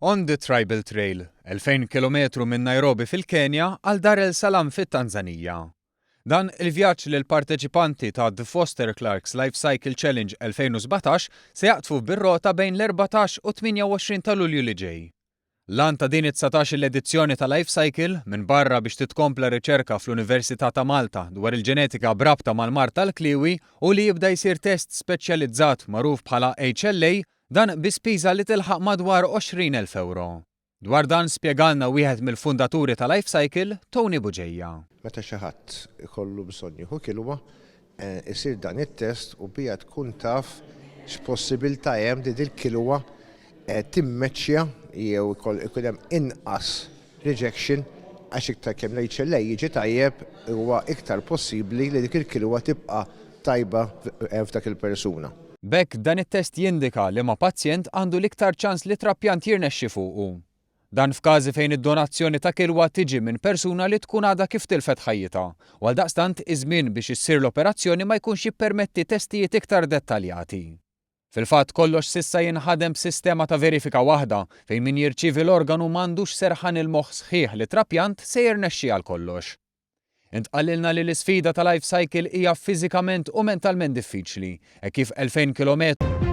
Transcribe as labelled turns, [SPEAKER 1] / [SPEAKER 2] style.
[SPEAKER 1] On the Tribal Trail, 2000 km minn Nairobi fil-Kenja għal Dar el Salam fit-Tanzanija. Dan il-vjaġġ lil parteċipanti ta' The Foster Clark's Life Cycle Challenge 2017 se jaqtfu bir-rota bejn l-14 u 28 ta' Lulju li ġej. Lan ta' din it-19 l-edizzjoni ta' Life Cycle minn barra biex titkompla riċerka fl-Università ta' Malta dwar il-ġenetika brabta mal-mart tal-kliwi u li jibda jsir test speċjalizzat magħruf bħala HLA dan bi spiża li tilħaq madwar 20,000 euro. Dwar dan spjegalna wieħed mill-fundaturi ta' Life Cycle, Tony Buġejja.
[SPEAKER 2] Meta xi ħadd ikollu bżonn jieħu kilwa, isir dan it-test u bija tkun taf x'possibilità hemm li dil-kilwa timmeċċja jew ikun hemm inqas rejection għax iktar kemm l-HLA jiġi tajjeb huwa iktar possibbli li dik il-kilwa tibqa' tajba f'dak il-persuna.
[SPEAKER 1] Bekk dan it-test jindika li ma' pazjent għandu l-iktar ċans li trappjant jirnexxi fuqu. Dan f'każi fejn id-donazzjoni ta' kilwa tiġi minn persuna li tkun għadha kif tilfet ħajjitha, u għaldaqstant iż-żmien biex issir l-operazzjoni ma jkunx jippermetti testijiet iktar dettaljati. Fil-fatt kollox s'issa jinħadem b'sistema ta' verifika waħda fejn min jirċievi l-organu m'għandux serħan il-moħħ sħiħ li trappjant se jirnexxi għal kollox. Intqallilna li l-isfida ta' Life Cycle hija fiżikament u mentalment diffiċli, kif 2000 km